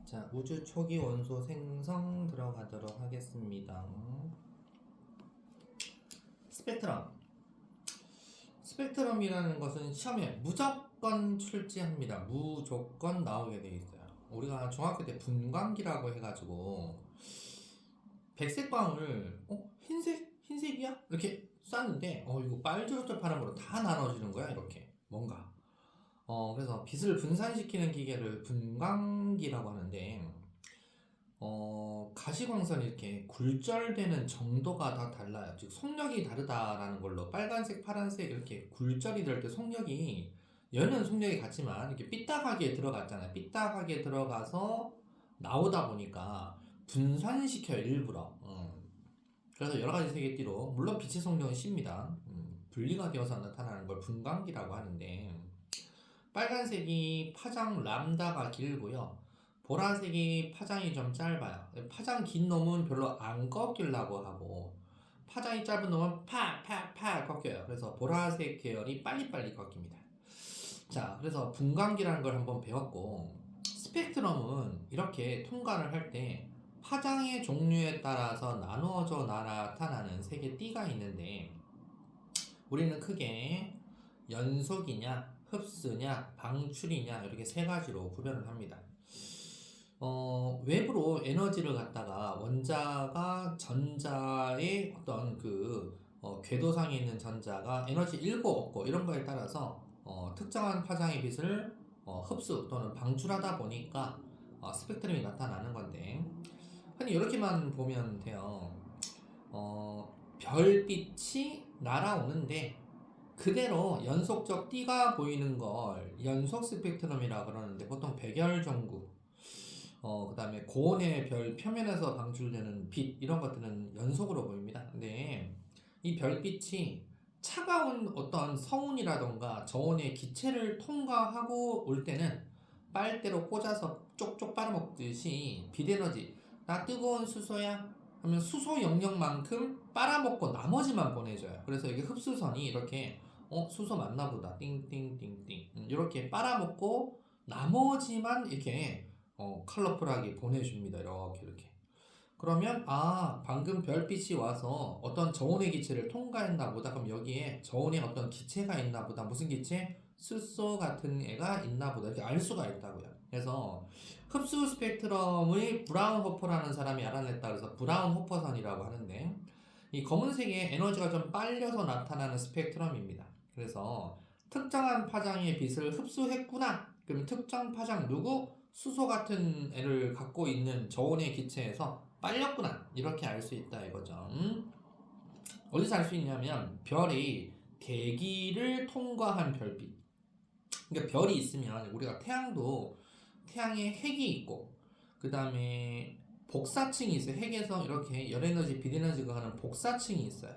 자, 우주 초기 원소 생성 들어가도록 하겠습니다. 스펙트럼. 스펙트럼이라는 것은 시험에 무조건 출제합니다. 무조건 나오게 돼 있어요. 우리가 중학교 때 분광기라고 해가지고 백색광을 흰색이야? 이렇게 쐈는데 이거 빨주노초 파란으로 다 나눠지는 거야 이렇게 뭔가. 그래서 빛을 분산시키는 기계를 분광기라고 하는데 가시광선이 이렇게 굴절되는 정도가 다 달라요. 즉 속력이 다르다라는 걸로 빨간색, 파란색 이렇게 굴절이 될 때 속력이 얘는 속력이 같지만 이렇게 삐딱하게 들어갔잖아요. 삐딱하게 들어가서 나오다 보니까 분산시켜요 일부러. 그래서 여러 가지 세계띠로 물론 빛의 속력은 C입니다. 분리가 되어서 나타나는 걸 분광기라고 하는데 빨간색이 파장 람다가 길고요. 보라색이 파장이 좀 짧아요. 파장 긴 놈은 별로 안 꺾이려고 하고 파장이 짧은 놈은 팍팍팍 꺾여요. 그래서 보라색 계열이 빨리빨리 꺾입니다. 자, 그래서 분광기라는 걸 한번 배웠고 스펙트럼은 이렇게 통과를 할 때 파장의 종류에 따라서 나누어져 나타나는 색의 띠가 있는데 우리는 크게 연속이냐 흡수냐 방출이냐 이렇게 세 가지로 구별을 합니다. 외부로 에너지를 갖다가 원자가 전자의 어떤 궤도상에 있는 전자가 에너지 잃고 없고 이런 거에 따라서 특정한 파장의 빛을 흡수 또는 방출하다 보니까 스펙트럼이 나타나는 건데 흔히 이렇게만 보면 돼요. 별빛이 날아오는데 그대로 연속적 띠가 보이는 걸 연속 스펙트럼이라고 그러는데 보통 백열전구 그 다음에 고온의 별 표면에서 방출되는 빛 이런 것들은 연속으로 보입니다. 근데 이 별빛이 차가운 어떤 성운이라던가 저온의 기체를 통과하고 올 때는 빨대로 꽂아서 쪽쪽 빨아먹듯이 빛에너지 나 뜨거운 수소야 하면 수소 영역만큼 빨아먹고 나머지만 보내줘요. 그래서 이게 흡수선이 이렇게 수소 맞나보다 띵띵띵띵 이렇게 빨아먹고 나머지만 이렇게 컬러풀하게 보내줍니다. 이렇게 그러면 방금 별빛이 와서 어떤 저온의 기체를 통과했나 보다. 그럼 여기에 저온의 어떤 기체가 있나 보다. 무슨 기체? 수소 같은 애가 있나 보다. 이렇게 알 수가 있다고요. 그래서 흡수 스펙트럼의 브라운호퍼라는 사람이 알아냈다 그래서 브라운호퍼선이라고 하는데 이 검은색의 에너지가 좀 빨려서 나타나는 스펙트럼입니다. 그래서 특정한 파장의 빛을 흡수했구나. 그러면 특정 파장 누구? 수소 같은 애를 갖고 있는 저온의 기체에서 빨렸구나. 이렇게 알 수 있다 이거죠. 어디서 알 수 있냐면 별이 대기를 통과한 별빛. 그러니까 별이 있으면 우리가 태양에 핵이 있고 그 다음에 복사층이 있어요. 핵에서 이렇게 열에너지, 빛에너지가 가는 복사층이 있어요.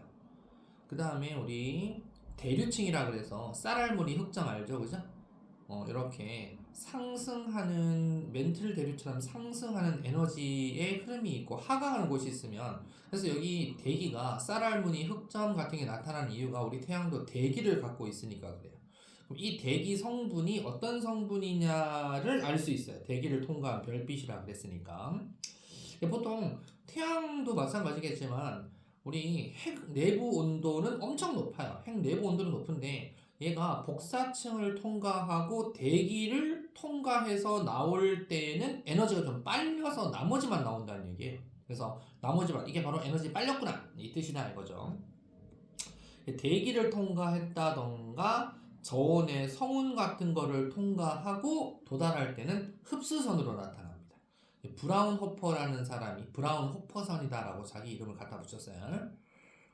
그 다음에 우리 대류층이라 그래서 쌀알무리 흑점 알죠? 그죠? 이렇게 상승하는 멘틀 대류처럼 상승하는 에너지의 흐름이 있고 하강하는 곳이 있으면 그래서 여기 대기가 쌀알무늬 흑점 같은 게 나타나는 이유가 우리 태양도 대기를 갖고 있으니까 그래요. 그럼 이 대기 성분이 어떤 성분이냐를 알 수 있어요. 대기를 통과한 별빛이라 그랬으니까. 보통 태양도 마찬가지겠지만 우리 핵 내부 온도는 엄청 높아요. 핵 내부 온도는 높은데 얘가 복사층을 통과하고 대기를 통과해서 나올 때는 에너지가 좀 빨려서 나머지만 나온다는 얘기예요. 그래서 나머지만 이게 바로 에너지 빨렸구나 이 뜻이다 이거죠. 대기를 통과했다던가 저온의 성운 같은 거를 통과하고 도달할 때는 흡수선으로 나타납니다. 브라운호퍼라는 사람이 브라운호퍼선이다라고 자기 이름을 갖다 붙였어요.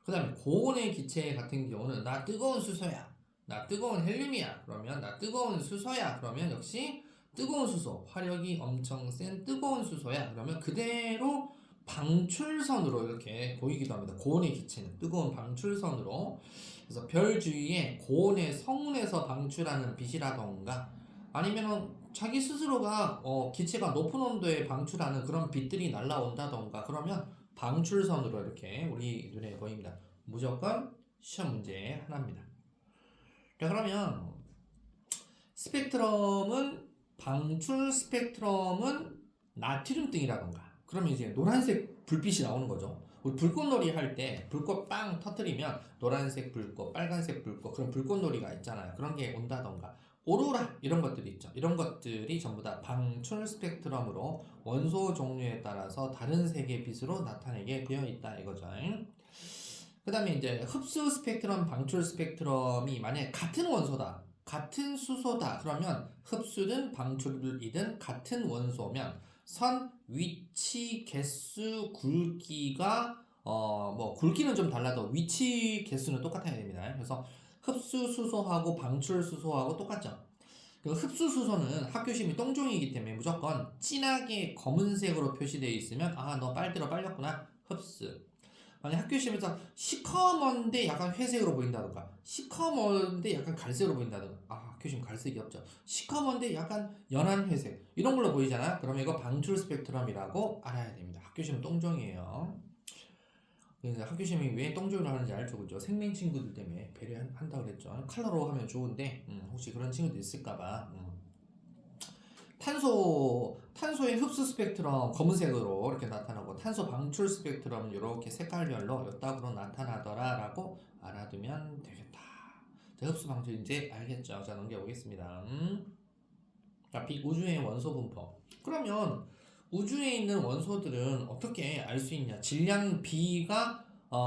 그 다음에 고온의 기체 같은 경우는 나 뜨거운 수소야, 나 뜨거운 헬륨이야 그러면 나 뜨거운 수소야 그러면 역시 뜨거운 수소, 화력이 엄청 센 뜨거운 수소야 그러면 그대로 방출선으로 이렇게 보이기도 합니다. 고온의 기체는 뜨거운 방출선으로. 그래서 별 주위에 고온의 성운에서 방출하는 빛이라던가 아니면 자기 스스로가 기체가 높은 온도에 방출하는 그런 빛들이 날라온다던가 그러면 방출선으로 이렇게 우리 눈에 보입니다. 무조건 시험 문제 하나입니다. 자, 그러면 방출 스펙트럼은 나트륨등이라던가 그러면 이제 노란색 불빛이 나오는 거죠. 우리 불꽃놀이 할 때 불꽃 빵 터뜨리면 노란색 불꽃, 빨간색 불꽃 그런 불꽃놀이가 있잖아요. 그런 게 온다던가 오로라 이런 것들이 있죠. 이런 것들이 전부 다 방출 스펙트럼으로 원소 종류에 따라서 다른 색의 빛으로 나타내게 되어 있다 이거죠. 그 다음에 이제 흡수 스펙트럼, 방출 스펙트럼이 만약에 같은 원소다, 같은 수소다 그러면 흡수든 방출이든 같은 원소면 선, 위치, 개수, 굵기가 뭐 굵기는 좀 달라도 위치, 개수는 똑같아야 됩니다. 그래서 흡수 수소하고 방출 수소하고 똑같죠. 그 흡수 수소는 학교 시험이 똥종이기 때문에 무조건 진하게 검은색으로 표시되어 있으면 아 너 빨대로 빨렸구나 흡수. 만약 학교 시험에서 시커먼데 약간 회색으로 보인다던가 시커먼데 약간 갈색으로 보인다던가 아 학교 시험 갈색이 없죠. 시커먼데 약간 연한 회색 이런 걸로 보이잖아요. 그러면 이거 방출 스펙트럼이라고 알아야 됩니다. 학교 시험 똥종이에요. 그래서 학교 시험이 왜 똥종으로 하는지 알죠, 그죠? 생명 친구들 때문에 배려한다 그랬죠. 컬러로 하면 좋은데 혹시 그런 친구들 있을까봐. 탄소의 흡수 스펙트럼 검은색으로 이렇게 나타나고 탄소 방출 스펙트럼 이렇게 색깔별로 이따구로 나타나더라라고 알아두면 되겠다. 자, 흡수 방출 이제 알겠죠? 자, 넘겨보겠습니다. 자, 우주의 원소 분포. 그러면 우주에 있는 원소들은 어떻게 알 수 있냐? 질량 B가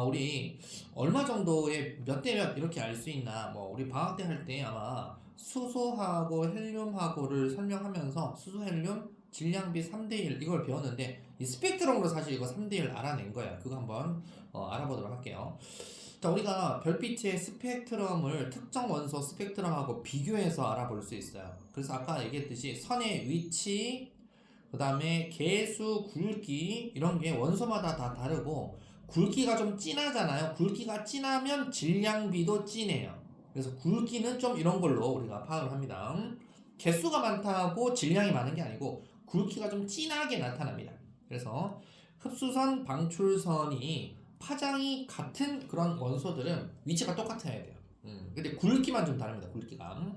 우리 얼마 정도의 몇 대 몇 이렇게 알 수 있나? 뭐 우리 방학 때 할 때 아마 수소하고 헬륨하고를 설명하면서 수소 헬륨 질량비 3대1 이걸 배웠는데 이 스펙트럼으로 사실 이거 3대1 알아낸 거야. 그거 한번 알아보도록 할게요. 자, 우리가 별빛의 스펙트럼을 특정 원소 스펙트럼하고 비교해서 알아볼 수 있어요. 그래서 아까 얘기했듯이 선의 위치, 그 다음에 개수, 굵기 이런 게 원소마다 다 다르고 굵기가 좀 진하잖아요. 굵기가 진하면 질량비도 진해요. 그래서 굵기는 좀 이런 걸로 우리가 파악을 합니다. 개수가 많다고 질량이 많은 게 아니고 굵기가 좀 진하게 나타납니다. 그래서 흡수선, 방출선이 파장이 같은 그런 원소들은 위치가 똑같아야 돼요. 근데 굵기만 좀 다릅니다. 굵기가.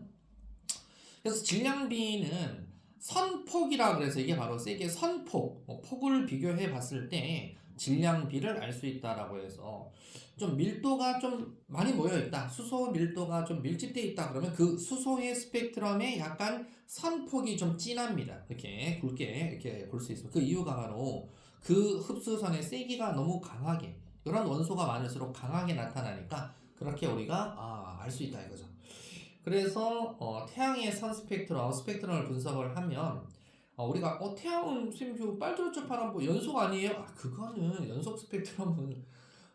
그래서 질량비는 선폭이라 그래서 이게 바로 세계 선폭, 폭을 비교해 봤을 때 질량비를 알 수 있다라고 해서 좀 밀도가 좀 많이 모여 있다. 수소 밀도가 좀 밀집되어 있다. 그러면 그 수소의 스펙트럼에 약간 선폭이 좀 진합니다. 이렇게 굵게 이렇게 볼 수 있습니다. 그 이유가 바로 그 흡수선의 세기가 너무 강하게 이런 원소가 많을수록 강하게 나타나니까 그렇게 우리가 알 수 있다 이거죠. 그래서 태양의 선 스펙트럼을 분석을 하면 우리가 태양은 선생님 빨주노초 파란보 연속 아니에요? 그거는 연속 스펙트럼은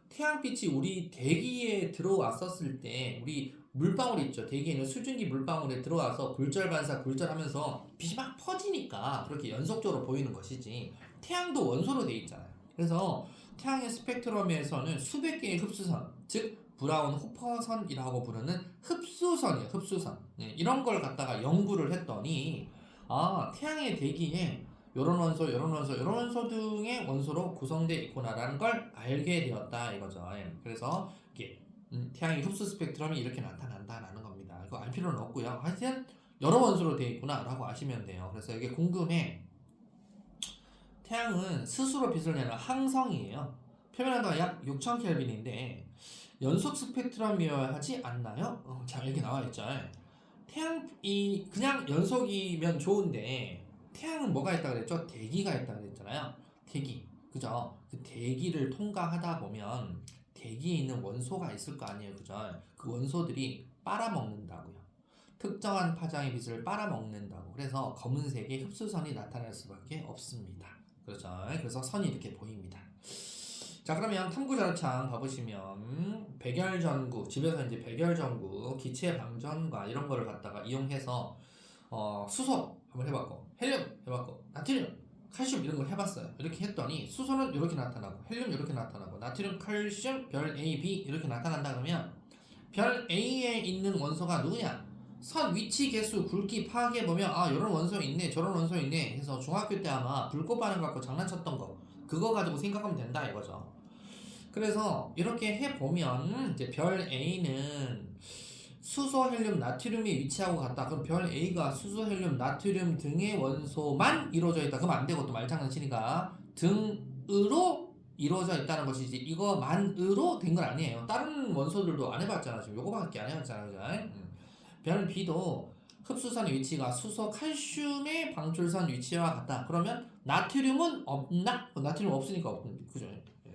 태양빛이 우리 대기에 들어왔었을 때 우리 물방울 있죠. 대기에 있는 수증기 물방울에 들어와서 굴절 반사 굴절하면서 빛이 막 퍼지니까 그렇게 연속적으로 보이는 것이지 태양도 원소로 되어 있잖아요. 그래서 태양의 스펙트럼에서는 수백 개의 흡수선, 즉 브라운 호퍼선이라고 부르는 흡수선이에요. 흡수선. 이런 걸 갖다가 연구를 했더니 태양의 대기에 요런 원소, 요런 원소, 요런 원소 등의 원소로 구성되어 있구나라는 걸 알게 되었다 이거죠. 그래서 이게 태양의 흡수 스펙트럼이 이렇게 나타난다라는 겁니다. 이거 알 필요는 없고요. 하여튼 여러 원소로 되어 있구나라고 아시면 돼요. 그래서 이게 궁금해. 태양은 스스로 빛을 내는 항성이에요. 표면온도가 약 6000켈빈인데 연속 스펙트럼이어야 하지 않나요? 자, 이렇게 나와 있죠. 태양이 그냥 연속이면 좋은데 태양은 뭐가 있다 그랬죠? 대기가 있다 그랬잖아요. 대기. 그죠? 그 대기를 통과하다 보면 대기에 있는 원소가 있을 거 아니에요. 그죠? 그 원소들이 빨아먹는다고요. 특정한 파장의 빛을 빨아먹는다고. 그래서 검은색의 흡수선이 나타날 수밖에 없습니다. 그렇죠? 그래서 선이 이렇게 보입니다. 자, 그러면 탐구자료창 봐보시면 백열전구, 집에서 이제 백열전구, 기체 방전과 이런 거를 갖다가 이용해서 수소 한번 해봤고 헬륨 해봤고 나트륨, 칼슘 이런 거 해봤어요. 이렇게 했더니 수소는 이렇게 나타나고 헬륨 이렇게 나타나고 나트륨, 칼슘, 별 A, B 이렇게 나타난다 그러면 별 A에 있는 원소가 누구냐? 선, 위치, 개수, 굵기 파악해보면 이런 원소 있네 저런 원소 있네 해서 중학교 때 아마 불꽃 반응 갖고 장난쳤던 거 그거 가지고 생각하면 된다 이거죠. 그래서 이렇게 해보면 이제 별 A는 수소, 헬륨, 나트륨이 위치하고 같다. 그럼 별 A가 수소, 헬륨, 나트륨 등의 원소만 이루어져 있다. 그럼 안 되고 또 말장난치니까 등으로 이루어져 있다는 것이지 이거만으로 된 건 아니에요. 다른 원소들도 안 해봤잖아. 지금 요거밖에 안 해봤잖아. 그죠? 별 B도 흡수선의 위치가 수소, 칼슘의 방출선 위치와 같다. 그러면 나트륨은 없나? 나트륨 없으니까 없는 그죠?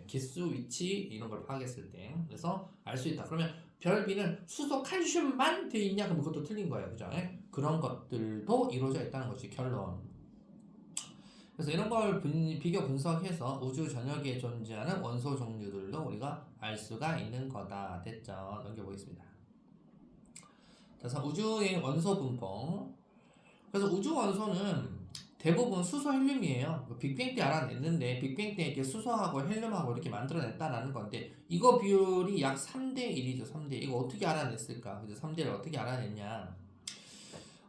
기수 위치 이런 걸 파악했을 때 그래서 알 수 있다. 그러면 별 B는 수소, 칼슘만 돼 있냐? 그럼 그것도 틀린 거예요. 그죠? 그런 것들도 이루어져 있다는 것이 결론. 그래서 이런 걸 비교 분석해서 우주 전역에 존재하는 원소 종류들도 우리가 알 수가 있는 거다. 됐죠? 넘겨보겠습니다. 그래서 우주의 원소 분포. 그래서 우주 원소는 대부분 수소, 헬륨이에요. 빅뱅 때 알아냈는데 빅뱅 때 이렇게 수소하고 헬륨하고 이렇게 만들어냈다라는 건데 이거 비율이 약 3대 1이죠. 3대 1. 이거 어떻게 알아냈을까? 그래서 3대를 어떻게 알아냈냐?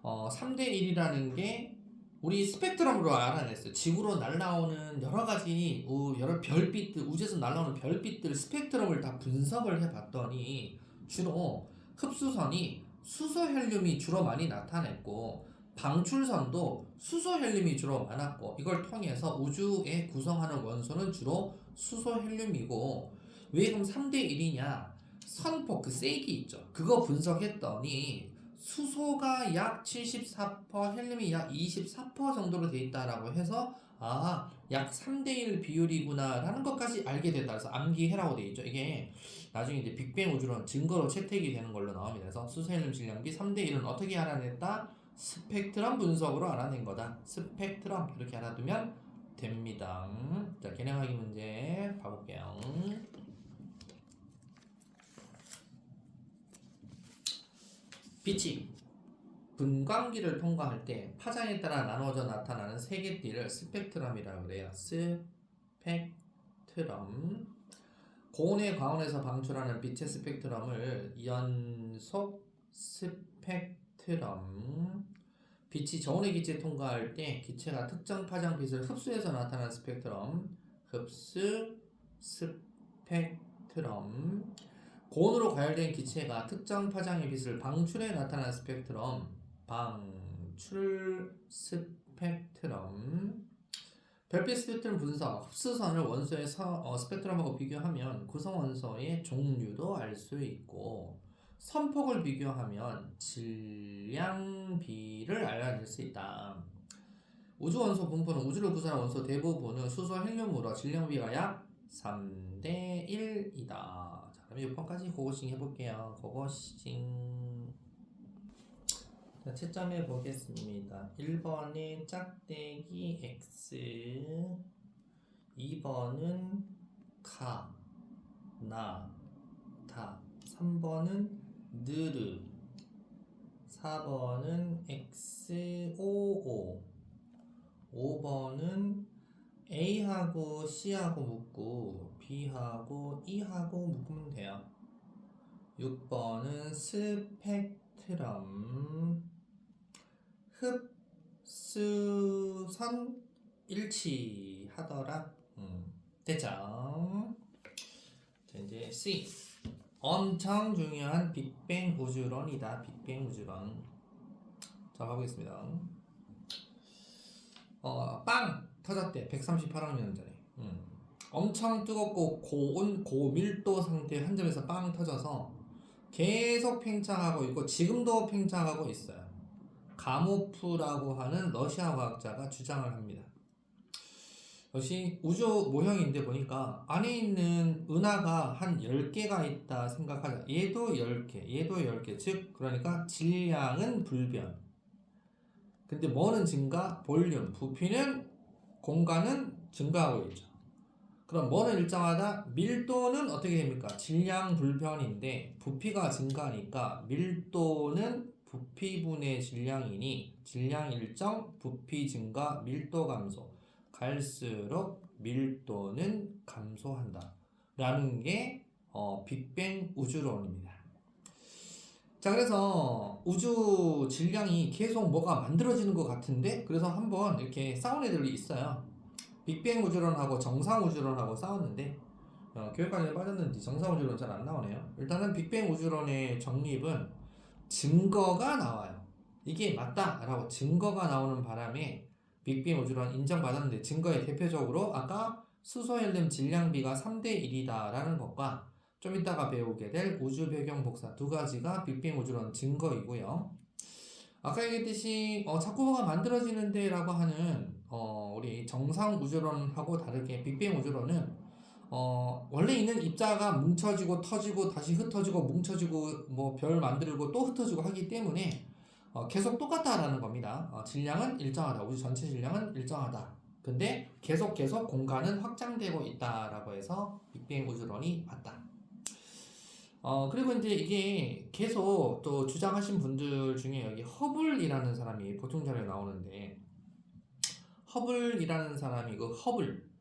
3대 1이라는 게 우리 스펙트럼으로 알아냈어요. 지구로 날아오는 여러 가지 여러 별빛들, 우주에서 날아오는 별빛들 스펙트럼을 다 분석을 해봤더니 주로 흡수선이 수소, 헬륨이 주로 많이 나타냈고 방출선도 수소, 헬륨이 주로 많았고 이걸 통해서 우주에 구성하는 원소는 주로 수소, 헬륨이고 왜 그럼 3대 1이냐? 선폭 그 세기 있죠. 그거 분석했더니 수소가 약 74%, 헬륨이 약 24% 정도로 돼 있다라고 해서 약 3대 1 비율이구나라는 것까지 알게 됐다. 그래서 암기해라고 돼 있죠. 이게 나중에 이제 빅뱅 우주론 증거로 채택이 되는 걸로 나옵니다. 그래서 수소, 헬륨 질량비 3대 1은 어떻게 알아냈다? 스펙트럼 분석으로 알아낸 거다. 스펙트럼 이렇게 알아두면 됩니다. 자, 계량하기 문제 봐볼게요. 빛이 분광기를 통과할 때 파장에 따라 나눠져 나타나는 세개띠를 스펙트럼이라고 그래요. 스펙트럼. 고온의 광원에서 방출하는 빛의 스펙트럼을 연속 스펙트럼. 빛이 저온의 기체에 통과할 때 기체가 특정 파장 빛을 흡수해서 나타나는 스펙트럼. 흡수 스펙트럼. 고온으로 가열된 기체가 특정 파장의 빛을 방출해 나타나는 스펙트럼. 방출 스펙트럼. 별빛 스펙트럼 분석. 흡수선을 원소의 스펙트럼하고 비교하면 구성 원소의 종류도 알 수 있고 선폭을 비교하면 질량비를 알아낼 수 있다. 우주 원소 분포는 우주를 구성하는 원소 대부분은 수소, 헬륨으로 질량비가 약 3대 1이다. 자, 그럼 6번까지 고고싱 해볼게요. 고고싱. 자, 채점해 보겠습니다. 1번은 짝대기 X, 2번은 가, 나, 다, 3번은 느르, 4번은 X, O, 5번은 A하고 C하고 묶고 B하고 E하고 묶으면 돼요. 6번은 스펙트럼. 흡수선 일치하더라. 됐죠? 자, 이제 C. 엄청 중요한 빅뱅 우주론이다. 빅뱅 우주론. 자, 가보겠습니다. 빵 터졌대. 138학년 전에. 엄청 뜨겁고 고온 고밀도 상태 한 점에서 빵 터져서 계속 팽창하고 있고 지금도 팽창하고 있어요. 가모프라고 하는 러시아 과학자가 주장을 합니다. 역시 우주 모형인데 보니까 안에 있는 은하가 한 10개가 있다 생각하자. 얘도 10개, 얘도 10개. 즉 그러니까 질량은 불변. 근데 뭐는 증가? 볼륨. 부피는 공간은 증가하고 있죠. 그럼 뭐는 일정하다? 밀도는 어떻게 됩니까? 질량 불변인데 부피가 증가하니까 밀도는 부피분의 질량이니 질량 일정, 부피 증가, 밀도 감소. 갈수록 밀도는 감소한다. 라는 게 빅뱅 우주론입니다. 자, 그래서 우주 질량이 계속 뭐가 만들어지는 것 같은데 그래서 한번 이렇게 싸운 애들이 있어요. 빅뱅 우주론하고 정상 우주론하고 싸웠는데 교육과정에 빠졌는지 정상 우주론 잘 안 나오네요. 일단은 빅뱅 우주론의 정립은 증거가 나와요. 이게 맞다라고 증거가 나오는 바람에 빅뱅 우주론 인정받았는데 증거에 대표적으로 아까 수소헬륨 질량비가 3대 1이다라는 것과 좀 이따가 배우게 될 우주 배경 복사 두 가지가 빅뱅 우주론 증거이고요. 아까 얘기했듯이 자꾸 뭐가 만들어지는데 라고 하는 우리 정상 우주론하고 다르게 빅뱅 우주론은 원래 있는 입자가 뭉쳐지고 터지고 다시 흩어지고 뭉쳐지고 뭐 별 만들고 또 흩어지고 하기 때문에 계속 똑같다라는 겁니다. 질량은 일정하다. 우주 전체 질량은 일정하다. 근데 계속 공간은 확장되고 있다라고 해서 빅뱅 우주론이 맞다. 그리고 이제 이게 계속 또 주장하신 분들 중에 여기 허블이라는 사람이 보통 자료에 나오는데 허블이라는 사람이 그 허블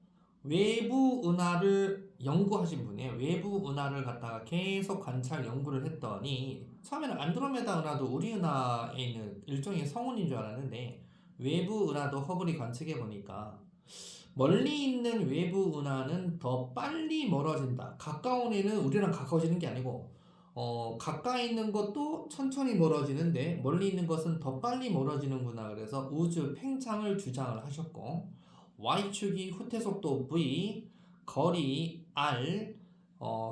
외부 은하를 연구하신 분이에요. 외부 은하를 갖다가 계속 관찰 연구를 했더니 처음에는 안드로메다 은하도 우리 은하에 있는 일종의 성운인 줄 알았는데 외부 은하도 허블이 관측해 보니까 멀리 있는 외부 은하는 더 빨리 멀어진다. 가까운 애는 우리랑 가까워지는 게 아니고 가까이 있는 것도 천천히 멀어지는데 멀리 있는 것은 더 빨리 멀어지는구나. 그래서 우주 팽창을 주장을 하셨고 Y축이 후퇴 속도 V, 거리 R,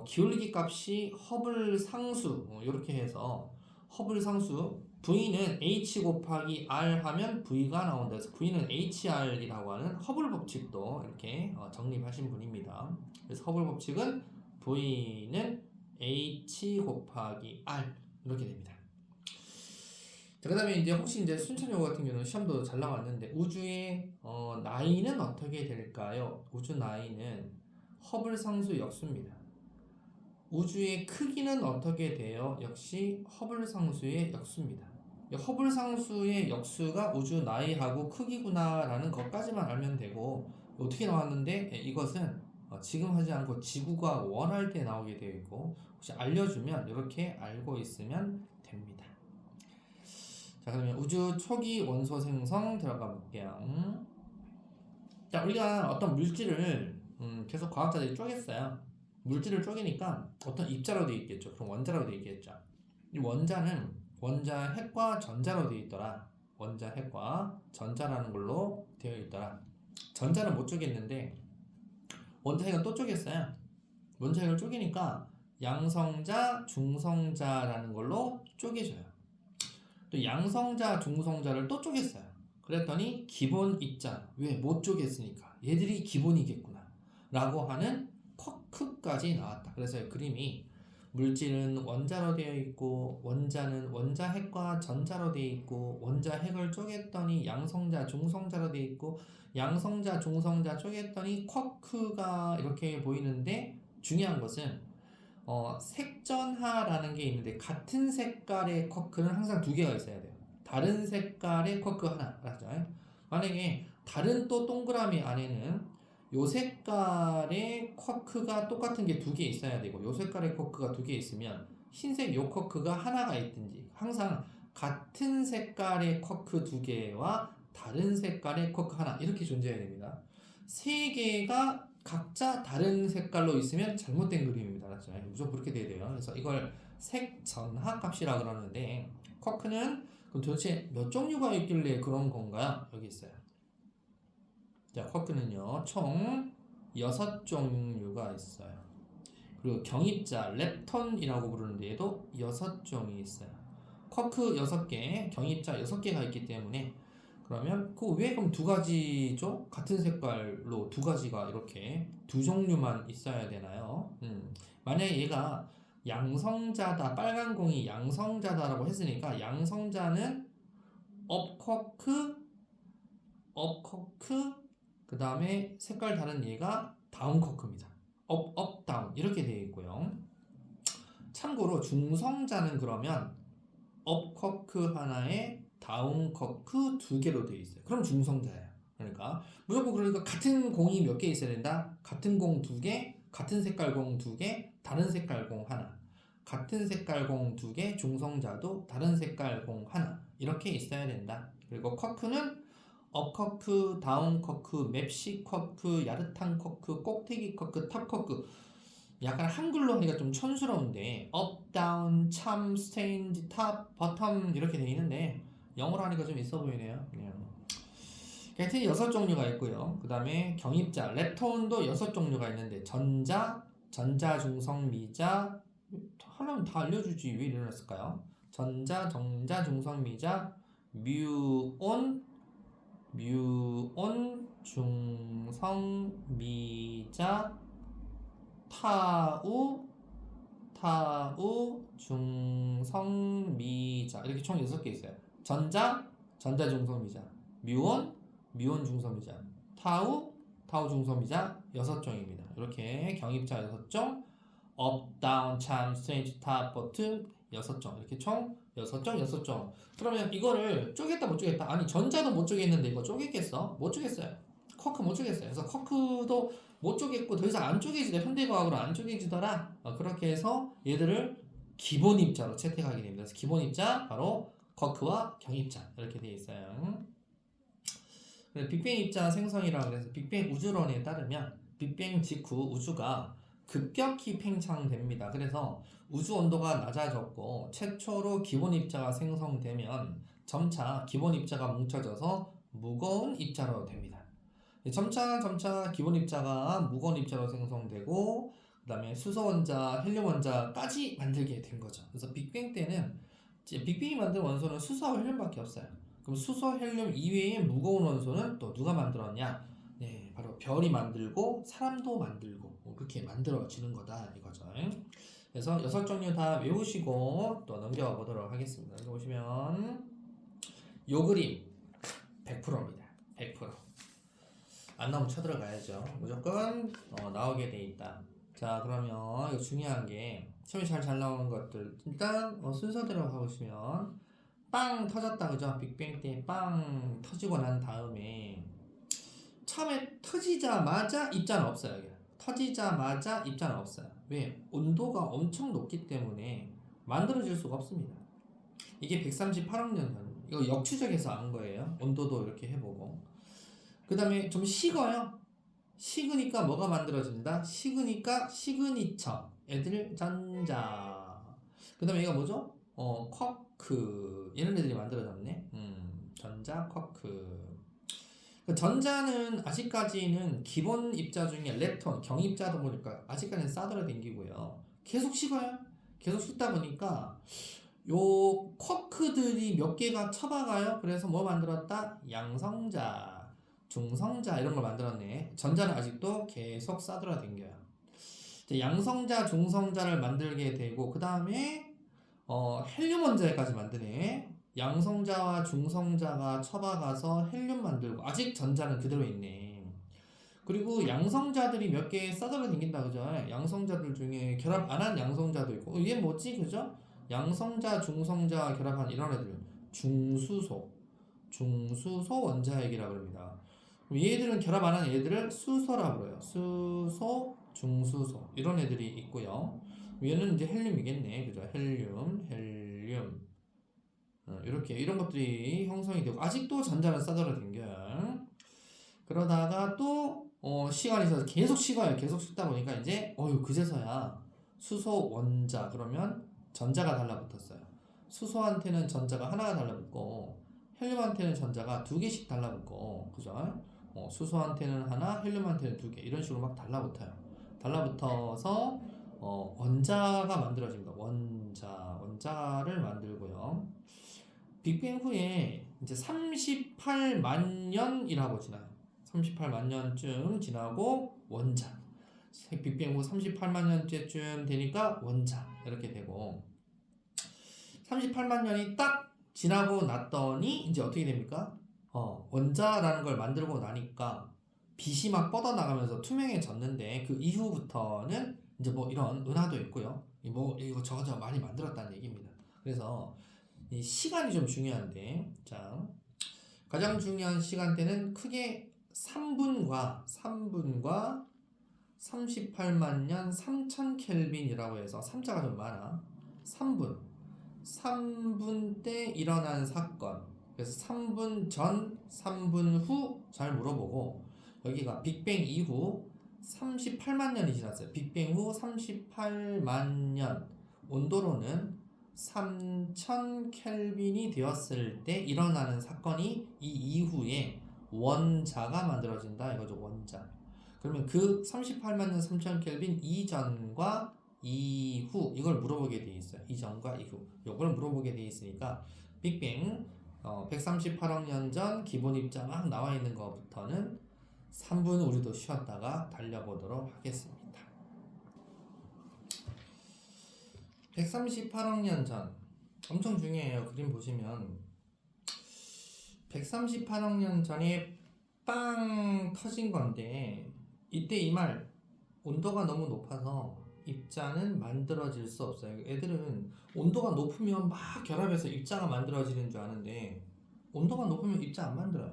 기울기 값이 허블 상수 이렇게 해서 허블 상수 V는 H 곱하기 R 하면 V가 나온다. 그래서 V는 HR이라고 하는 허블 법칙도 이렇게 정립하신 분입니다. 그래서 허블 법칙은 V는 H 곱하기 R 이렇게 됩니다. 자, 그 다음에 이제 혹시 이제 순천여고 같은 경우는 시험도 잘 나왔는데 우주의 나이는 어떻게 될까요? 우주 나이는 허블 상수 역수입니다. 우주의 크기는 어떻게 돼요? 역시 허블 상수의 역수입니다. 허블 상수의 역수가 우주 나이하고 크기구나라는 것까지만 알면 되고 어떻게 나왔는데 이것은 지금 하지 않고 지구가 원할 때 나오게 되어 있고 혹시 알려주면 이렇게 알고 있으면 됩니다. 자, 그러면 우주 초기 원소 생성 들어가 볼게요. 자, 우리가 어떤 물질을 계속 과학자들이 쪼갰어요. 물질을 쪼개니까 어떤 입자로 되어 있겠죠. 그럼 원자로 되어 있겠죠. 이 원자는 원자 핵과 전자로 되어 있더라. 원자 핵과 전자라는 걸로 되어 있더라. 전자는 못 쪼갰는데 원자 핵은 또 쪼갰어요. 원자 핵을 쪼개니까 양성자, 중성자라는 걸로 쪼개져요. 또 양성자, 중성자를 또 쪼갰어요. 그랬더니 기본 입자, 왜 못 쪼갰으니까 얘들이 기본이겠구나 라고 하는 쿼크까지 나왔다. 그래서 그림이 물질은 원자로 되어 있고 원자는 원자 핵과 전자로 되어 있고 원자 핵을 쪼갰더니 양성자, 중성자로 되어 있고 양성자, 중성자 쪼갰더니 쿼크가 이렇게 보이는데 중요한 것은 색전하라는 게 있는데 같은 색깔의 쿼크는 항상 두 개가 있어야 돼요. 다른 색깔의 쿼크 하나, 알았죠? 만약에 다른 또 동그라미 안에는 요 색깔의 쿼크가 똑같은 게 두 개 있어야 되고 요 색깔의 쿼크가 두 개 있으면 흰색 요 쿼크가 하나가 있든지 항상 같은 색깔의 쿼크 두 개와 다른 색깔의 쿼크 하나 이렇게 존재해야 됩니다. 세 개가 각자 다른 색깔로 있으면 잘못된 그림입니다. 알았죠? 무조건 그렇게 돼야 돼요. 그래서 이걸 색전하 값이라 그러는데 쿼크는 그럼 도대체 몇 종류가 있길래 그런 건가요? 여기 있어요. 자, 쿼크는요 총 6종류가 있어요. 그리고 경입자 렙톤이라고 부르는데 얘도 6종이 있어요. 쿼크 6개, 경입자 6개가 있기 때문에 그러면 그 왜 그럼 두 가지죠? 같은 색깔로 두 가지가 이렇게 두 종류만 있어야 되나요? 만약에 얘가 양성자다, 빨간 공이 양성자다라고 했으니까 양성자는 업쿼크, 그 다음에 색깔 다른 얘가 다운쿼크입니다. 업, 다운 이렇게 되어 있고요. 참고로 중성자는 그러면 업쿼크 하나에 다운쿼크 두 개로 되어 있어요. 그럼 중성자예요. 그러니까 무조건 그러니까 같은 공이 몇 개 있어야 된다. 같은 공 두 개, 같은 색깔 공 두 개, 다른 색깔 공 하나. 같은 색깔 공 두 개, 중성자도 다른 색깔 공 하나. 이렇게 있어야 된다. 그리고 쿼크는 업쿼크, 다운쿼크, 맵시 쿼크, 야르탄 쿼크, 꼭대기 쿼크, 탑 쿼크. 약간 한글로 하니까 좀 촌스러운데 up, down, 참, stand, top, bottom 이렇게 돼 있는데 영어로 하니까 좀 있어 보이네요. 하여튼 6종류가 있고요. 그 다음에 경입자, 랩톤도 6종류가 있는데 전자, 전자중성, 미자 하려면 다 알려주지 왜 이러랬을까요? 전자, 정자, 중성, 미자, 뮤온, 중성, 미자, 타우, 중성, 미자 이렇게 총 6개 있어요. 전자, 중성, 미자, 뮤온, 중성, 미자, 타우, 중성, 미자 6종입니다. 이렇게 경입자 6종, 업, 다운, 참, 스트레이트, 탑, 버튼 6종 이렇게 총 6종. 그러면 이거를 쪼갰다 못 쪼갰다? 아니 전자도 못 쪼갰는데 이거 쪼갰겠어? 못 쪼갰어요. 커크 못 쪼갰어요. 그래서 커크도 못 쪼갰고 더 이상 안 쪼개지더라. 현대과학으로 안 쪼개지더라. 그렇게 해서 얘들을 기본 입자로 채택하게 됩니다. 그래서 기본 입자 바로 커크와 경입자 이렇게 되어 있어요. 빅뱅 입자 생성이라고 해서 빅뱅 우주론에 따르면 빅뱅 직후 우주가 급격히 팽창됩니다. 그래서 우주 온도가 낮아졌고 최초로 기본 입자가 생성되면 점차 기본 입자가 뭉쳐져서 무거운 입자로 됩니다. 점차 기본 입자가 무거운 입자로 생성되고 그 다음에 수소 원자, 헬륨 원자까지 만들게 된 거죠. 그래서 빅뱅 때는 빅뱅이 만든 원소는 수소와 헬륨밖에 없어요. 그럼 수소, 헬륨 이외의 무거운 원소는 또 누가 만들었냐? 네, 바로 별이 만들고 사람도 만들고 그렇게 만들어지는 거다 이거죠. 그래서 6종류 다 외우시고 또 넘겨가 보도록 하겠습니다. 여기 보시면 요 그림 100%입니다. 100%. 안 나오면 쳐들어가야죠. 무조건 나오게 돼 있다. 자, 그러면 이거 중요한 게 시험이 잘 나오는 것들 일단 순서대로 가보시면 빵 터졌다 그죠? 빅뱅 때 빵 터지고 난 다음에 처음에 터지자마자 입자는 없어요. 여기. 터지자마자 입자는 없어요. 왜? 온도가 엄청 높기 때문에 만들어질 수가 없습니다. 이게 138억 년 전. 이거 역추적해서 안 거예요. 온도도 이렇게 해보고. 그 다음에 좀 식어요. 식으니까 뭐가 만들어진다? 식으니까 시그니처. 애들 전자. 그 다음에 얘가 뭐죠? 쿼크. 이런 애들이 만들어졌네. 전자, 쿼크. 전자는 아직까지는 기본 입자 중에 렙톤, 경입자다 보니까 아직까지는 싸돌아 댕기고요. 계속 식어요. 계속 식다 보니까 요 쿼크들이 몇 개가 쳐박아요. 그래서 뭐 만들었다? 양성자, 중성자 이런 걸 만들었네. 전자는 아직도 계속 싸돌아 댕겨요. 양성자, 중성자를 만들게 되고 그 다음에 헬륨 원자까지 만드네. 양성자와 중성자가 처박아서 헬륨 만들고 아직 전자는 그대로 있네. 그리고 양성자들이 몇 개 싸돌아 댕긴다 그죠? 양성자들 중에 결합 안 한 양성자도 있고 이게 뭐지 그죠? 양성자, 중성자 결합한 이런 애들 중수소 원자핵이라고 합니다. 얘들은 결합 안 한 얘들을 수소라고 그래요. 수소, 중수소 이런 애들이 있고요. 얘는 이제 헬륨이겠네 그죠? 헬륨 이렇게 이런 것들이 형성이 되고 아직도 전자는 싸돌아 댕겨요. 그러다가 또 시간이 있어서 계속 식어요. 계속 식다 보니까 이제 그제서야 수소 원자 그러면 전자가 달라붙었어요. 수소한테는 전자가 하나가 달라붙고 헬륨한테는 전자가 2개씩 달라붙고 그죠? 수소한테는 하나, 헬륨한테는 2개 이런 식으로 막 달라붙어요. 달라붙어서 원자가 만들어집니다. 원자를 만들고요. 빅뱅 후에 이제 38만 년이라고 지나요. 38만 년쯤 지나고 원자. 빅뱅 후 38만 년째쯤 되니까 원자 이렇게 되고 38만 년이 딱 지나고 났더니 이제 어떻게 됩니까? 원자라는 걸 만들고 나니까 빛이 막 뻗어나가면서 투명해졌는데 그 이후부터는 이제 뭐 이런 은하도 있고요. 뭐 이거 저거 많이 만들었다는 얘기입니다. 그래서 이 시간이 좀 중요한데 자 가장 중요한 시간대는 크게 3분과 38만 년 3000 켈빈이라고 해서 3자가 좀 많아. 3분 때 일어난 사건. 그래서 3분 전, 3분 후 잘 물어보고 여기가 빅뱅 이후 38만 년이 지났어요. 빅뱅 후 38만 년 온도로는 3000 켈빈이 되었을 때 일어나는 사건이 이 이후에 원자가 만들어진다 이거죠. 원자. 그러면 그 38만 년 3000 켈빈 이전과 이후 이걸 물어보게 돼 있어요. 이전과 이후 이걸 물어보게 돼 있으니까 빅뱅 138억 년 전 기본 입자 막 나와 있는 것부터는 3분 우리도 쉬었다가 달려보도록 하겠습니다. 138억 년 전 엄청 중요해요. 그림 보시면 138억 년 전에 빵 터진 건데 이때 이 말 온도가 너무 높아서 입자는 만들어질 수 없어요. 애들은 온도가 높으면 막 결합해서 입자가 만들어지는 줄 아는데 온도가 높으면 입자 안 만들어요.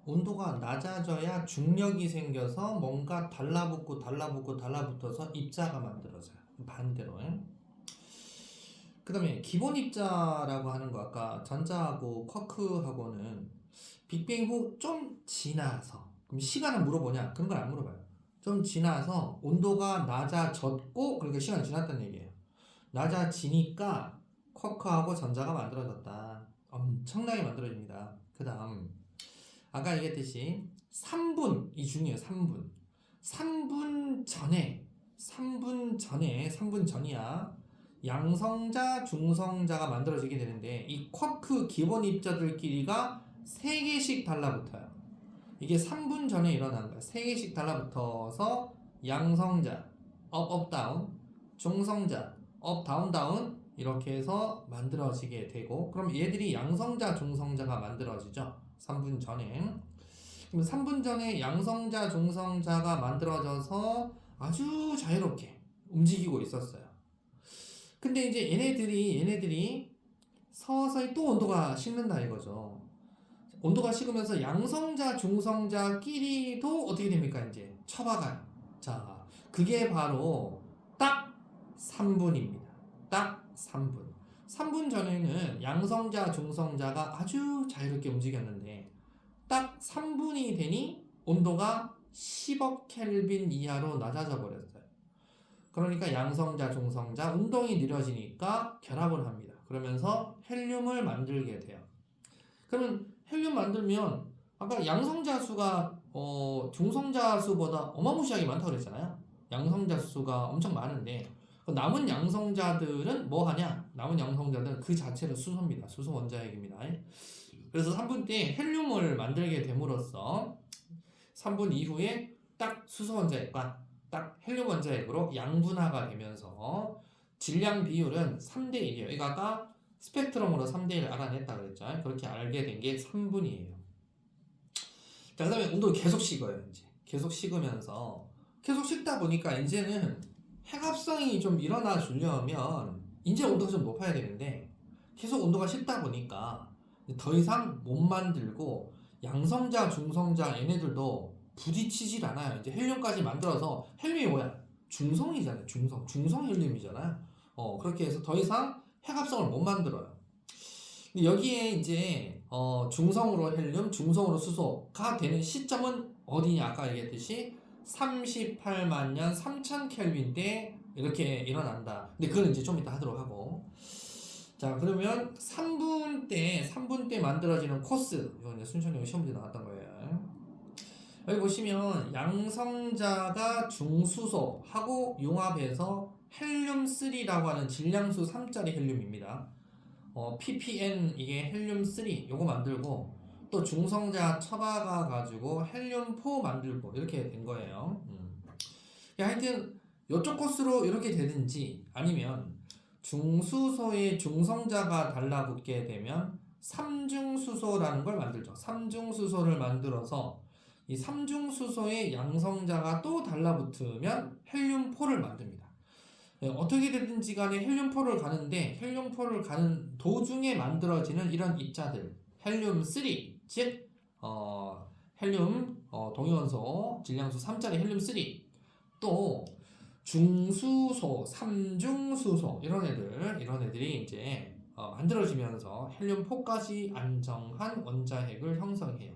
온도가 낮아져야 중력이 생겨서 뭔가 달라붙어서 입자가 만들어져요. 반대로. 그 다음에 기본 입자라고 하는 거 아까 전자하고 쿼크하고는 빅뱅 후 좀 지나서 그럼 시간을 물어보냐? 그런 걸 안 물어봐요. 좀 지나서 온도가 낮아졌고 그러니까 시간이 지났다는 얘기예요. 낮아지니까 쿼크하고 전자가 만들어졌다. 엄청나게 만들어집니다. 그 다음 아까 얘기했듯이 3분이 중요해요. 3분 전이야. 양성자, 중성자가 만들어지게 되는데 이 쿼크 기본 입자들끼리가 3개씩 달라붙어요. 이게 3분 전에 일어나는 거야. 3개씩 달라붙어서 양성자, 업, 다운, 중성자, 업, 다운 이렇게 해서 만들어지게 되고 그럼 얘들이 양성자, 중성자가 만들어지죠. 3분 전에. 그럼 3분 전에 양성자, 중성자가 만들어져서 아주 자유롭게 움직이고 있었어요. 근데 이제 얘네들이 서서히 또 온도가 식는다 이거죠. 온도가 식으면서 양성자, 중성자끼리도 어떻게 됩니까? 이제 처박아요. 자, 그게 바로 딱 3분입니다. 딱 3분. 3분 전에는 양성자, 중성자가 아주 자유롭게 움직였는데 딱 3분이 되니 온도가 10억 켈빈 이하로 낮아져 버렸어요. 그러니까 양성자, 중성자 운동이 느려지니까 결합을 합니다. 그러면서 헬륨을 만들게 돼요. 그러면 헬륨 만들면 아까 양성자 수가 중성자 수보다 어마무시하게 많다고 그랬잖아요. 양성자 수가 엄청 많은데 남은 양성자들은 뭐 하냐? 남은 양성자들은 그 자체는 수소입니다. 수소 원자핵입니다. 그래서 3분 때 헬륨을 만들게 됨으로써 3분 이후에 딱 수소 원자핵과 딱 헬륨 원자핵으로 양분화가 되면서 질량 비율은 3대1이에요. 이거 아까 스펙트럼으로 3대1 알아냈다 그랬죠. 그렇게 알게 된 게 3분이에요. 자, 그 다음에 온도를 계속 식어요. 이제 계속 식으면서 계속 식다 보니까 이제는 핵합성이 좀 일어나 주려면 이제 온도가 좀 높아야 되는데 계속 온도가 식다 보니까 더 이상 못 만들고 양성자, 중성자 얘네들도 부딪히질 않아요. 이제 헬륨까지 만들어서 헬륨이 뭐야? 중성이잖아요. 중성 헬륨이잖아요. 그렇게 해서 더 이상 핵합성을 못 만들어요. 근데 여기에 이제 중성으로 헬륨, 중성으로 수소가 되는 시점은 어디냐? 아까 얘기했듯이 38만 년 3000 켈빈 때 이렇게 일어난다. 근데 그건 이제 좀 이따 하도록 하고. 자, 그러면 3분 때 만들어지는 코스. 이건 이제 순천형 시험 문제 나왔던 거예요. 여기 보시면 양성자가 중수소하고 융합해서 헬륨3라고 하는 질량수 3짜리 헬륨입니다. ppn 이게 헬륨3 요거 만들고 또 중성자 처박아 가지고 헬륨4 만들고 이렇게 된 거예요. 하여튼 이쪽 코스로 이렇게 되든지 아니면 중수소에 중성자가 달라붙게 되면 삼중수소라는 걸 만들죠. 삼중수소를 만들어서 이 삼중수소에 양성자가 또 달라붙으면 헬륨4를 만듭니다. 어떻게 되든지 간에 헬륨4를 가는데 헬륨4를 가는 도중에 만들어지는 이런 입자들 헬륨3 즉 헬륨 동위원소 질량수 3짜리 헬륨3 또 중수소, 삼중수소 이런 애들이 이제 만들어지면서 헬륨4까지 안정한 원자핵을 형성해요.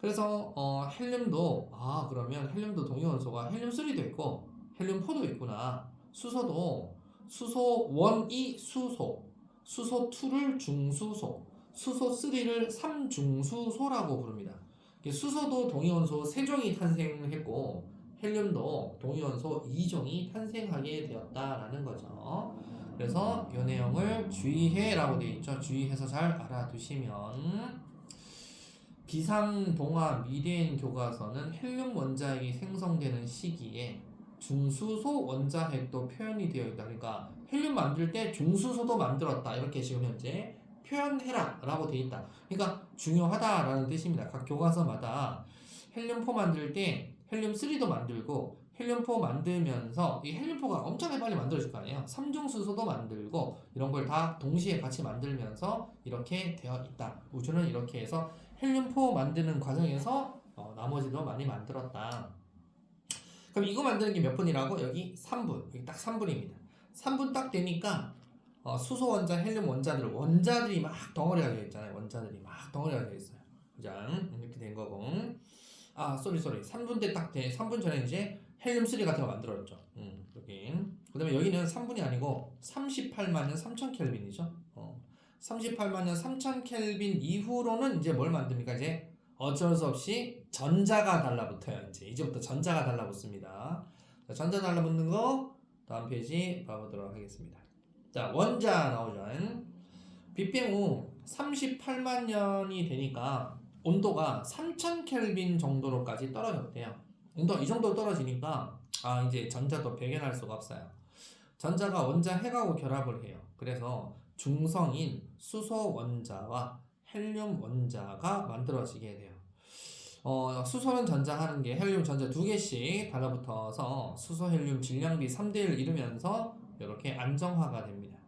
그래서 헬륨도 그러면 헬륨도 동위원소가 헬륨3도 있고 헬륨4도 있구나. 수소도 수소 1이 수소 2를 중수소, 수소 3를 삼중수소라고 부릅니다. 수소도 동위원소 3종이 탄생했고 헬륨도 동위원소 2종이 탄생하게 되었다라는 거죠. 그래서 이 내용을 주의해라고 되어 있죠. 주의해서 잘 알아두시면 비상동화 미래인 교과서는 헬륨 원자핵이 생성되는 시기에 중수소 원자핵도 표현이 되어 있다. 그러니까 헬륨 만들 때 중수소도 만들었다. 이렇게 지금 현재 표현해라 라고 되어 있다. 그러니까 중요하다라는 뜻입니다. 각 교과서마다 헬륨4 만들 때 헬륨3도 만들고 헬륨4 만들면서 이 헬륨4가 엄청나게 빨리 만들어질 거 아니에요. 삼중수소도 만들고 이런 걸 다 동시에 같이 만들면서 이렇게 되어 있다. 우주는 이렇게 해서 헬륨4 만드는 과정에서 나머지도 많이 만들었다. 그럼 이거 만드는 게 몇 분이라고? 여기 3분. 여기 딱 3분입니다. 3분 딱 되니까 수소 원자, 헬륨 원자들이 막 덩어리가 되어 있잖아요. 원자들이 막 덩어리가 되어 있어요. 그냥 이렇게 된 거고. 쏘리. 3분 때 딱 돼. 3분 전에 이제 헬륨3 같은 거 만들었죠. 여기. 그 다음에 여기는 3분이 아니고 38만 년 3천 켈빈이죠. 38만 년 3천 켈빈 이후로는 이제 뭘 만듭니까? 이제 어쩔 수 없이 전자가 달라붙어요. 이제부터 전자가 달라붙습니다. 자, 전자 달라붙는 거 다음 페이지 봐보도록 하겠습니다. 자, 원자 나오죠. 빅뱅 후 38만 년이 되니까 온도가 3000 켈빈 정도로까지 떨어졌대요. 온도가 이 정도 떨어지니까 이제 전자도 배견할 수가 없어요. 전자가 원자 핵하고 결합을 해요. 그래서 중성인 수소 원자와 헬륨 원자가 만들어지게 돼요. 수소는 전자하는 게 헬륨 전자 2개씩 달라붙어서 수소 헬륨 질량비 3대1 이루면서 이렇게 안정화가 됩니다.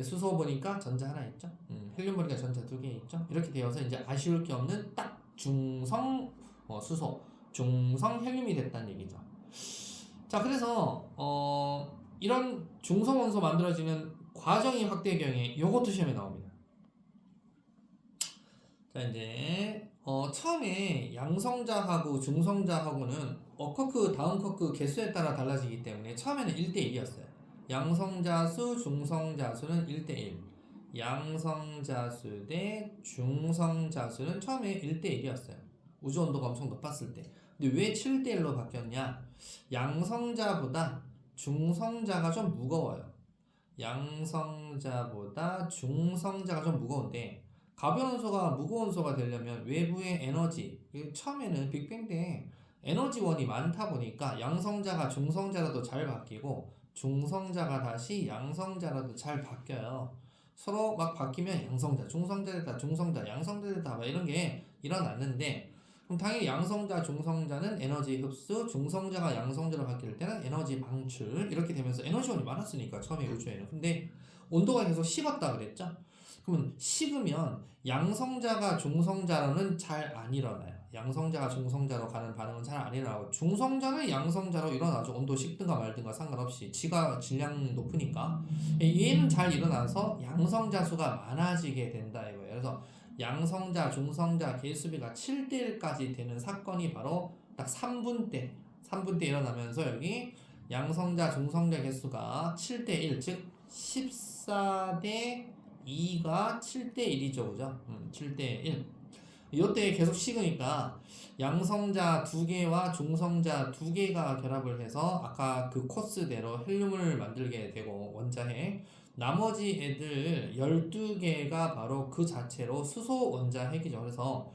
수소 보니까 전자 하나 있죠. 헬륨 보니까 전자 2개 있죠. 이렇게 되어서 이제 아쉬울 게 없는 딱 중성 수소, 중성 헬륨이 됐다는 얘기죠. 자, 그래서 이런 중성 원소 만들어지는 과정이 확대의 경우에 이것도 시험에 나옵니다. 자, 이제 처음에 양성자하고 중성자하고는 어커크, 다운커크 개수에 따라 달라지기 때문에 처음에는 1대1이었어요. 양성자수, 중성자수는 1대1. 양성자수 대 중성자수는 처음에 1대1이었어요. 우주 온도가 엄청 높았을 때. 근데 왜 7대1로 바뀌었냐? 양성자보다 중성자가 좀 무거워요. 양성자보다 중성자가 좀 무거운데 가벼운 원소가 무거운 원소가 되려면 외부의 에너지, 처음에는 빅뱅 때 에너지원이 많다 보니까 양성자가 중성자라도 잘 바뀌고 중성자가 다시 양성자라도 잘 바뀌어요. 서로 막 바뀌면 양성자, 중성자 됐다, 중성자, 양성자 됐다 막 이런 게 일어났는데 그럼 당연히 양성자, 중성자는 에너지 흡수, 중성자가 양성자로 바뀔 때는 에너지 방출 이렇게 되면서 에너지원이 많았으니까 처음에 우주에는. 근데 온도가 계속 식었다 그랬죠? 그러면 식으면 양성자가 중성자로는 잘 안 일어나요. 양성자가 중성자로 가는 반응은 잘 안 일어나고 중성자는 양성자로 일어나죠. 온도 식든가 말든가 상관없이 지가 질량 높으니까 얘는 잘 일어나서 양성자 수가 많아지게 된다 이거예요. 그래서 양성자, 중성자 개수비가 7대1까지 되는 사건이 바로 딱 3분 때 일어나면서 여기 양성자, 중성자 개수가 7대1 즉 14대 2가 7대1이죠. 그죠? 7대1. 이때 계속 식으니까 양성자 2개와 중성자 2개가 결합을 해서 아까 그 코스대로 헬륨을 만들게 되고 원자핵 나머지 애들 12개가 바로 그 자체로 수소 원자핵이죠. 그래서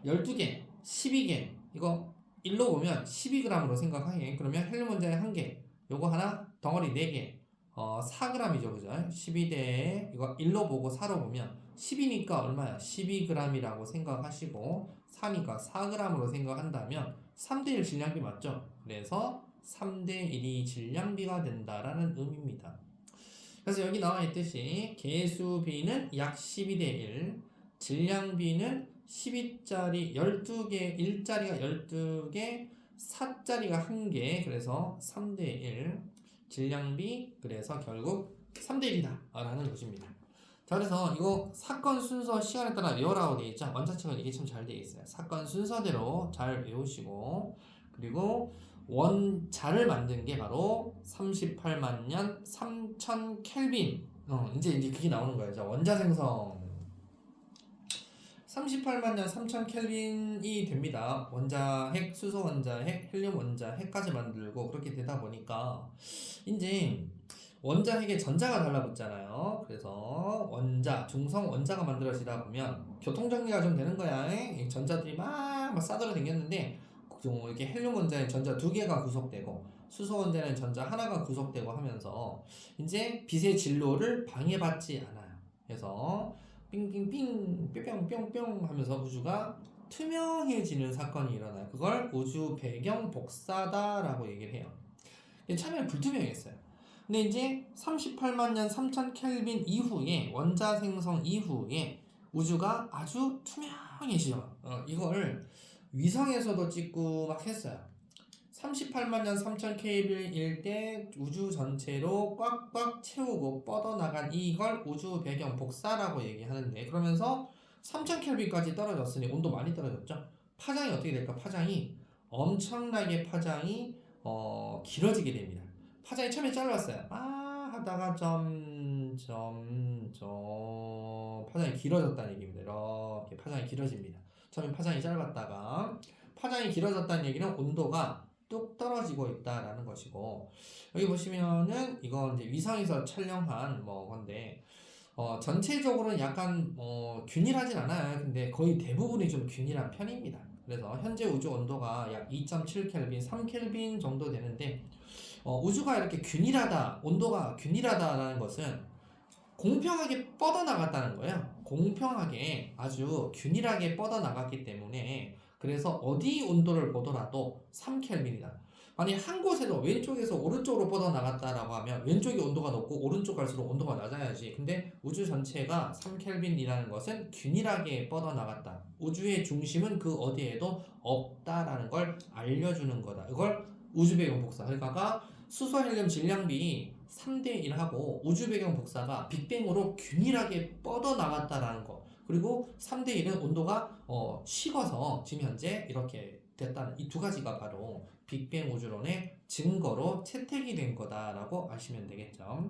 12개, 12개 이거 1로 보면 12g으로 생각하게 그러면 헬륨 원자핵 1개 요거 하나 덩어리 4개 4g이죠. 그죠? 12대 이거 1로 보고 4로 보면 10이니까 얼마야? 12g이라고 생각하시고 4니까 4g으로 생각한다면 3대1 질량비 맞죠? 그래서 3대1이 질량비가 된다라는 의미입니다. 그래서 여기 나와 있듯이 개수비는 약 12대1 질량비는 12짜리 12개 1짜리가 12개 4짜리가 1개 그래서 3대1 질량비 그래서 결국 3대1이다 라는 것입니다. 자, 그래서 이거 사건 순서 시간에 따라 외우라고 되어 있죠. 원자책은 이게 참 잘 되어 있어요. 사건 순서대로 잘 외우시고, 그리고 원자를 만든 게 바로 38만 년 3000 켈빈. 이제 그게 나오는 거예요. 자, 원자 생성 38만 년 3000 켈빈이 됩니다. 원자핵, 수소 원자핵, 헬륨 원자핵까지 만들고 그렇게 되다 보니까 이제 원자핵에 전자가 달라붙잖아요. 그래서 원자, 중성 원자가 만들어지다 보면 교통정리가 좀 되는 거야. 이 전자들이 막 싸돌아 다녔는데 이렇게 헬륨 원자에 전자 2개가 구속되고 수소 원자는 전자 하나가 구속되고 하면서 이제 빛의 진로를 방해받지 않아요. 그래서 삥삥삥 뿅뿅뿅뿅 하면서 우주가 투명해지는 사건이 일어나요. 그걸 우주 배경 복사다라고 얘기를 해요. 처음에는 불투명했어요. 근데 이제 38만 년 3000 켈빈 이후에 원자 생성 이후에 우주가 아주 투명해지죠. 이걸 위성에서도 찍고 막 했어요. 38만 년 3000 켈빈일 때 우주 전체로 꽉꽉 채우고 뻗어나간 이걸 우주 배경 복사라고 얘기하는데, 그러면서 3000 켈빈까지 떨어졌으니 온도 많이 떨어졌죠. 파장이 어떻게 될까? 파장이 엄청나게 길어지게 됩니다. 파장이 처음에 짧았어요. 하다가 파장이 길어졌다는 얘기입니다. 이렇게 파장이 길어집니다. 처음에 파장이 짧았다가 파장이 길어졌다는 얘기는 온도가 뚝 떨어지고 있다라는 것이고, 여기 보시면은 이거 이제 위성에서 촬영한 건데 전체적으로는 약간 균일하진 않아요. 근데 거의 대부분이 좀 균일한 편입니다. 그래서 현재 우주 온도가 약 2.7 켈빈, 3 켈빈 정도 되는데 우주가 이렇게 균일하다, 온도가 균일하다라는 것은 공평하게 뻗어나갔다는 거예요. 공평하게 아주 균일하게 뻗어나갔기 때문에, 그래서 어디 온도를 보더라도 3켈빈이다. 만약 한 곳에도 왼쪽에서 오른쪽으로 뻗어나갔다라고 하면 왼쪽이 온도가 높고 오른쪽 갈수록 온도가 낮아야지. 근데 우주 전체가 3켈빈이라는 것은 균일하게 뻗어나갔다. 우주의 중심은 그 어디에도 없다라는 걸 알려주는 거다. 이걸 우주 배경 복사. 그러니까 수소 헬륨 질량비 3대 1하고 우주 배경 복사가 빅뱅으로 균일하게 뻗어나갔다라는 거. 그리고 3대 1은 온도가 식어서 지금 현재 이렇게 됐다는 이 두 가지가 바로 빅뱅 우주론의 증거로 채택이 된 거다라고 아시면 되겠죠.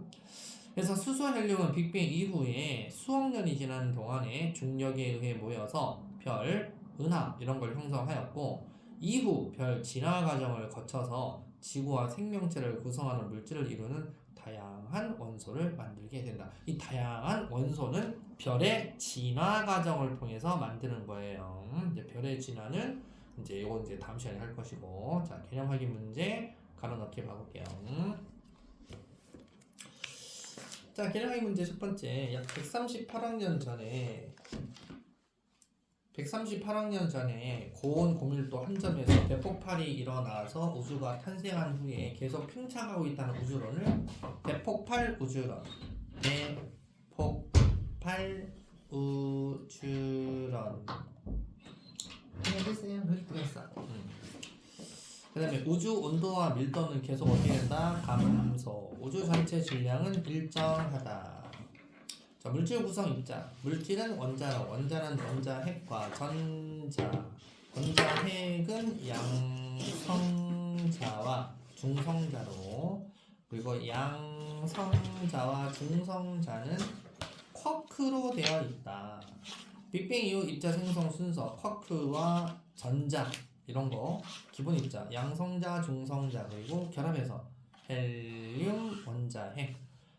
그래서 수소 헬륨은 빅뱅 이후에 수억 년이 지난 동안에 중력에 의해 모여서 별, 은하 이런 걸 형성하였고, 이후 별 진화 과정을 거쳐서 지구와 생명체를 구성하는 물질을 이루는 다양한 원소를 만들게 된다. 이 다양한 원소는 별의 진화 과정을 통해서 만드는 거예요. 이제 별의 진화는 이거 다음 시간에 할 것이고, 자, 개념 확인 문제 가로넣기 봐볼게요. 자, 개념 확인 문제 첫 번째, 약 138학년 전에 고온 고밀도 한 점에서 대폭발이 일어나서 우주가 탄생한 후에 계속 팽창하고 있다는 우주론을 대폭발 우주론, 대폭발 우주론 해보세요. 여기 들어있어. 그 다음에 우주 온도와 밀도는 계속 어떻게 된다? 감소. 우주 전체 질량은 일정하다. 자, 물질 구성 입자. 물질은 원자로, 원자는 원자핵과 전자, 원자핵은 양성자와 중성자로, 그리고 양성자와 중성자는 쿼크로 되어 있다. 빅뱅 이후 입자 생성 순서, 쿼크와 전자 이런 거 기본 입자, 양성자, 중성자, 그리고 결합해서 헬륨 원자핵,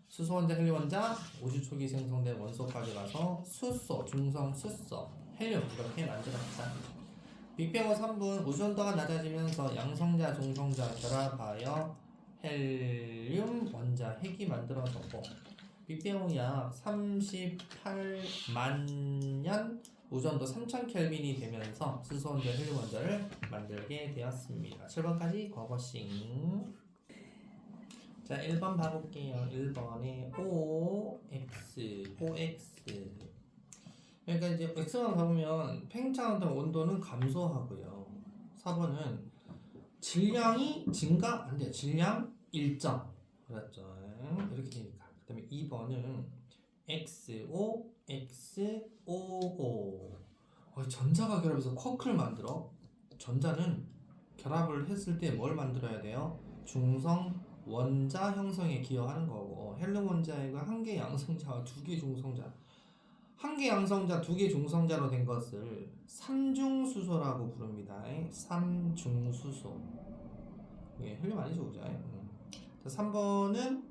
수소 원자, 헬륨 원자, 우주 초기 생성된 원소까지 가서 수소, 중성, 수소, 헬륨 이렇게 만들었다. 빅뱅 후 3분 우주 온도가 낮아지면서 양성자, 중성자 결합하여 헬륨 원자핵이 만들어졌고, 빅뱅 후 약 38만 년 우주 온도 3000 켈빈이 되면서 수소 원자, 헬륨 원자를 만들게 되었습니다. 7번까지 과거싱. 자, 1번 봐볼게요. 1번에 OX. 그러니까 이제 X만 봐보면 팽창하던 온도는 감소하고요. 4번은 질량이 증가 안 돼요. 질량 일정. 그렇죠. 이렇게 되니까. 그 다음에 2번은 XO, XOO. 전자가 결합해서 쿼크를 만들어. 전자는 결합을 했을 때 뭘 만들어야 돼요? 중성 원자 형성에 기여하는 거고, 헬륨 원자핵은 한 개 양성자와 두 개 중성자, 한 개 양성자, 두 개 중성자로 된 것을 삼중수소라고 부릅니다. 삼중수소. 예, 헬륨 아니죠, 그죠? 자, 3번은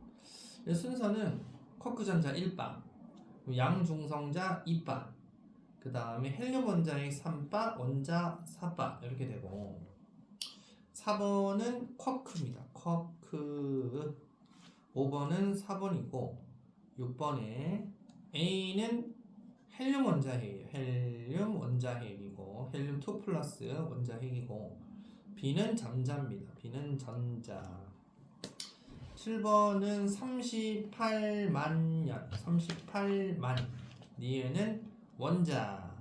순서는 쿼크 전자 1바, 양중성자 2바, 그 다음에 헬륨 원자핵 3바, 원자 4바 이렇게 되고, 4번은 쿼크입니다. 쿼크. 5번은 4번이고, 6번에 A는 헬륨 원자핵이에요. 헬륨 원자핵이고, 헬륨 2 플러스 원자핵이고, B는 전자입니다. B는 전자. 7번은 38만 년, 38만 니은은 원자.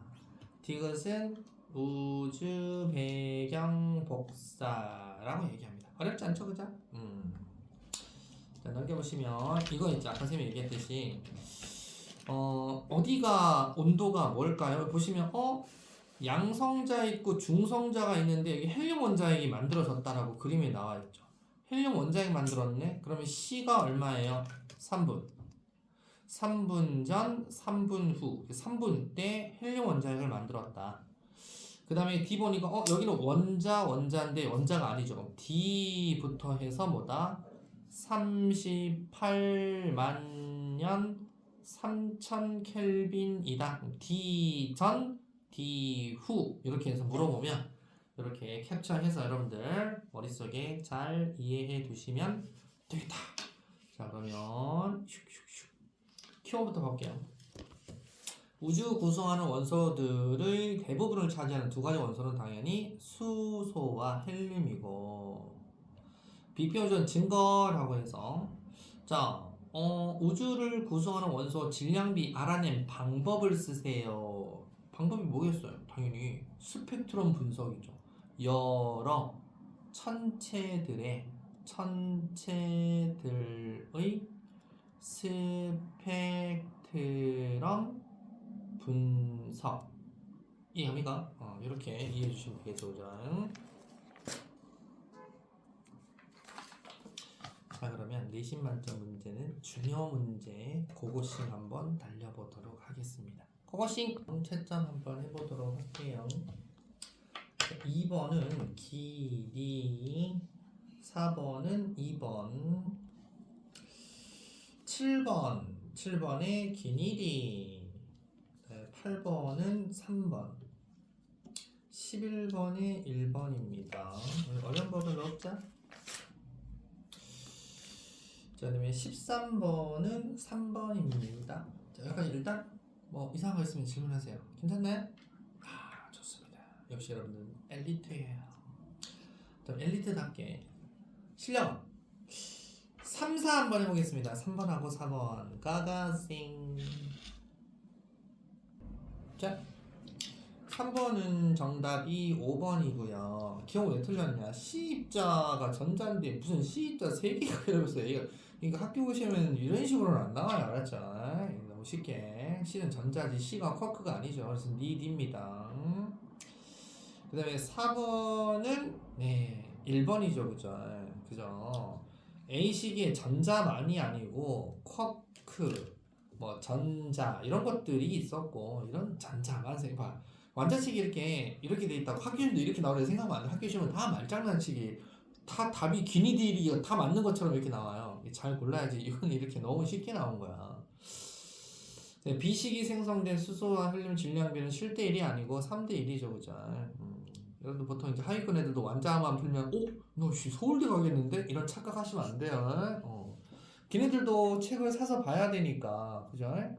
디귿은 우주 배경 복사라고 얘기합니다. 어렵지 않죠, 그죠? 자, 넘겨보시면 이거 있죠. 아까 선생님이 얘기했듯이 어디가 온도가 뭘까요? 보시면 양성자 있고 중성자가 있는데 여기 헬륨 원자핵이 만들어졌다라고 그림에 나와 있죠. 헬륨 원자핵 만들었네? 그러면 C가 얼마예요? 3분. 3분 전, 3분 후. 3분 때 헬륨 원자핵을 만들었다. 그 다음에 D 보니까 여기는 원자인데 원자가 아니죠. D부터 해서 뭐다? 38만 년 3000 켈빈이다. D 전, D 후 이렇게 해서 물어보면 이렇게 캡처해서 여러분들 머릿속에 잘 이해해 두시면 되겠다. 자, 그러면 키워부터 볼게요. 우주 구성하는 원소들의 대부분을 차지하는 두 가지 원소는 당연히 수소와 헬륨이고, 비표준 증거라고 해서, 자, 우주를 구성하는 원소 질량비 알아낸 방법을 쓰세요. 방법이 뭐겠어요? 당연히 스펙트럼 분석이죠. 여러 천체들의 스펙트럼 분석. 이해합니까? 이렇게 이해해 주시면 되겠죠. 자, 그러면 내신 만점 문제는 중요 문제 고고싱 한번 달려보도록 하겠습니다. 고고싱 채점 한번 해보도록 할게요. 2번은 길이, 4번은 2번, 7번에 길이, 8번은 3번, 11번이 1번입니다. 어려운 법을 넣자. 자, 그다음에 13번은 3번입니다. 자, 여기까지 일단 뭐 이상한 거 있으면 질문하세요. 괜찮나요? 좋습니다. 역시 여러분들 엘리트예요. 그럼 엘리트답게 실력 3, 4 한번 해보겠습니다. 3번하고 4번 가가싱. 자, 3번은 정답이 5번이고요. 기억 왜 틀렸냐? C입자가 전자인데 무슨 C입자 3개가 이러면서 이거 학교 오시면 이런 식으로는 안 나와요. 알았죠? 너무 쉽게. C는 전자지 C가 쿼크가 아니죠. 그래서 니드입니다. 그 다음에 4번은 1번이죠. 그죠? A식의 전자만이 아니고 쿼크, 뭐 전자 이런 것들이 있었고, 이런 전자만 생각. 완자식이 이렇게 돼 있다고 학교 시험도 이렇게 나오려 생각하면 안 돼. 학교 시험은 다 말장난치기, 다 답이 기니들이 다 맞는 것처럼 이렇게 나와요. 잘 골라야지. 이건 이렇게 너무 쉽게 나온 거야. B식이 생성된 수소와 헬륨 질량비는 7대1이 아니고 3대1이죠. 그죠? 여러분들 보통 이제 하위권 애들도 완자만 풀면 너 서울대 가겠는데? 이런 착각하시면 안 돼요. 걔네들도 책을 사서 봐야 되니까. 그죠?